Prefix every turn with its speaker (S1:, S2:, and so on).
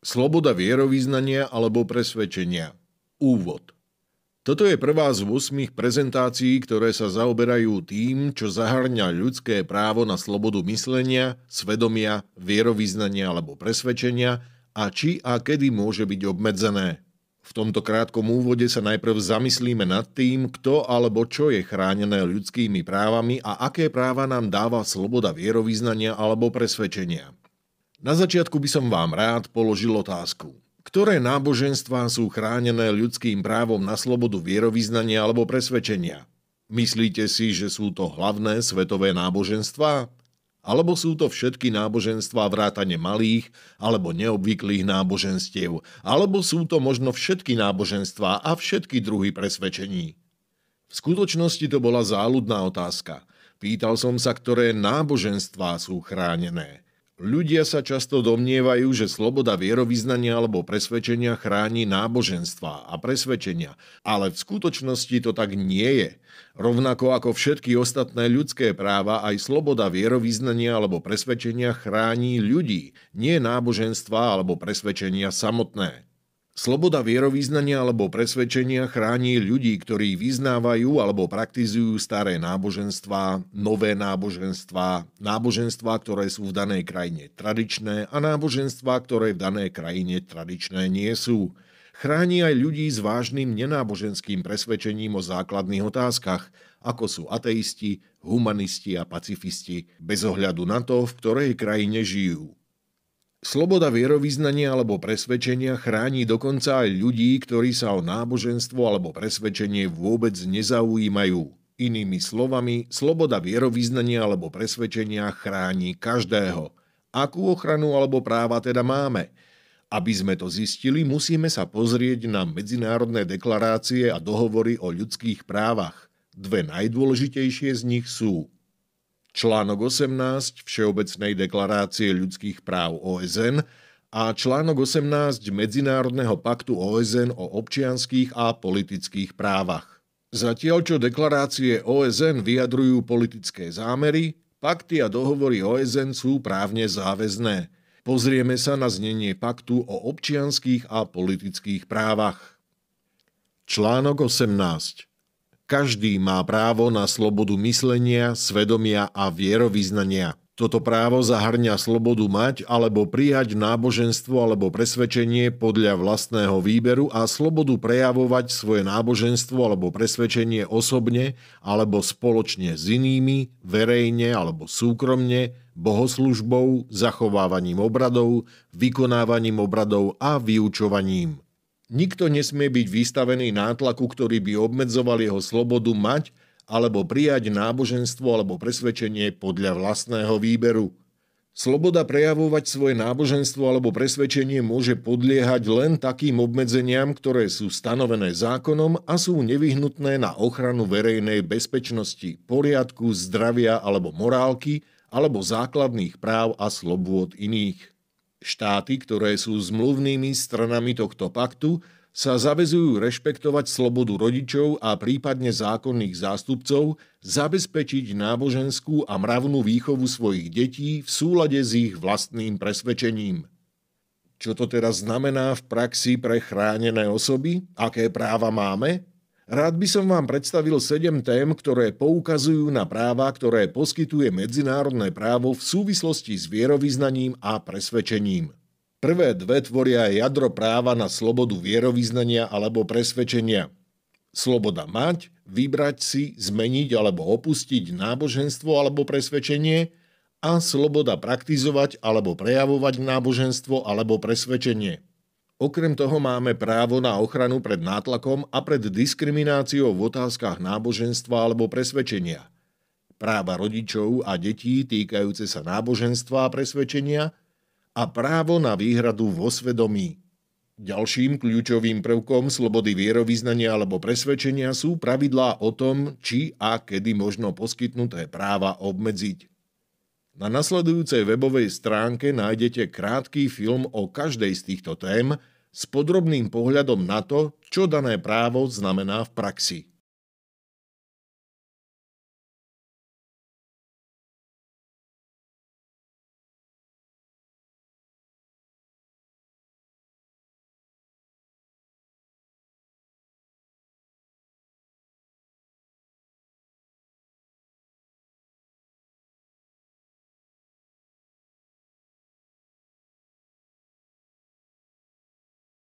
S1: Sloboda vierovyznania alebo presvedčenia. Úvod. Toto je prvá z 8 prezentácií, ktoré sa zaoberajú tým, čo zahŕňa ľudské právo na slobodu myslenia, svedomia, vierovyznania alebo presvedčenia a či a kedy môže byť obmedzené. V tomto krátkom úvode sa najprv zamyslíme nad tým, kto alebo čo je chránené ľudskými právami a aké práva nám dáva sloboda vierovyznania alebo presvedčenia. Na začiatku by som vám rád položil otázku. Ktoré náboženstvá sú chránené ľudským právom na slobodu vierovyznania alebo presvedčenia? Myslíte si, že sú to hlavné svetové náboženstvá? Alebo sú to všetky náboženstvá vrátane malých alebo neobvyklých náboženstiev? Alebo sú to možno všetky náboženstvá a všetky druhy presvedčení? V skutočnosti to bola záľudná otázka. Pýtal som sa, ktoré náboženstvá sú chránené. Ľudia sa často domnievajú, že sloboda vierovyznania alebo presvedčenia chráni náboženstvá a presvedčenia, ale v skutočnosti to tak nie je. Rovnako ako všetky ostatné ľudské práva, aj sloboda vierovyznania alebo presvedčenia chráni ľudí, nie náboženstvá alebo presvedčenia samotné. Sloboda vierovyznania alebo presvedčenia chráni ľudí, ktorí vyznávajú alebo praktizujú staré náboženstvá, nové náboženstvá, náboženstvá, ktoré sú v danej krajine tradičné a náboženstvá, ktoré v danej krajine tradičné nie sú. Chráni aj ľudí s vážnym nenáboženským presvedčením o základných otázkach, ako sú ateisti, humanisti a pacifisti, bez ohľadu na to, v ktorej krajine žijú. Sloboda vierovyznania alebo presvedčenia chráni dokonca aj ľudí, ktorí sa o náboženstvo alebo presvedčenie vôbec nezaujímajú. Inými slovami, sloboda vierovyznania alebo presvedčenia chráni každého. Akú ochranu alebo práva teda máme? Aby sme to zistili, musíme sa pozrieť na medzinárodné deklarácie a dohovory o ľudských právach. Dve najdôležitejšie z nich sú článok 18 Všeobecnej deklarácie ľudských práv OSN a článok 18 Medzinárodného paktu OSN o občianskych a politických právach. Zatiaľ, čo deklarácie OSN vyjadrujú politické zámery, pakty a dohovory OSN sú právne záväzné. Pozrieme sa na znenie paktu o občianskych a politických právach. Článok 18. Každý má právo na slobodu myslenia, svedomia a vierovyznania. Toto právo zahŕňa slobodu mať alebo prijať náboženstvo alebo presvedčenie podľa vlastného výberu a slobodu prejavovať svoje náboženstvo alebo presvedčenie osobne alebo spoločne s inými, verejne alebo súkromne, bohoslužbou, zachovávaním obradov, vykonávaním obradov a vyučovaním. Nikto nesmie byť vystavený nátlaku, ktorý by obmedzoval jeho slobodu mať alebo prijať náboženstvo alebo presvedčenie podľa vlastného výberu. Sloboda prejavovať svoje náboženstvo alebo presvedčenie môže podliehať len takým obmedzeniam, ktoré sú stanovené zákonom a sú nevyhnutné na ochranu verejnej bezpečnosti, poriadku, zdravia alebo morálky alebo základných práv a slobôd iných. Štáty, ktoré sú zmluvnými stranami tohto paktu, sa zaväzujú rešpektovať slobodu rodičov a prípadne zákonných zástupcov, zabezpečiť náboženskú a mravnú výchovu svojich detí v súlade s ich vlastným presvedčením. Čo to teraz znamená v praxi pre chránené osoby? Aké práva máme? Rád by som vám predstavil 7 tém, ktoré poukazujú na práva, ktoré poskytuje medzinárodné právo v súvislosti s vierovyznaním a presvedčením. Prvé dve tvoria jadro práva na slobodu vierovyznania alebo presvedčenia. Sloboda mať, vybrať si, zmeniť alebo opustiť náboženstvo alebo presvedčenie a sloboda praktizovať alebo prejavovať náboženstvo alebo presvedčenie. Okrem toho máme právo na ochranu pred nátlakom a pred diskrimináciou v otázkach náboženstva alebo presvedčenia. Práva rodičov a detí týkajúce sa náboženstva a presvedčenia a právo na výhradu vo svedomí. Ďalším kľúčovým prvkom slobody vierovyznania alebo presvedčenia sú pravidlá o tom, či a kedy možno poskytnuté práva obmedziť. Na nasledujúcej webovej stránke nájdete krátky film o každej z týchto tém s podrobným pohľadom na to, čo dané právo znamená v praxi.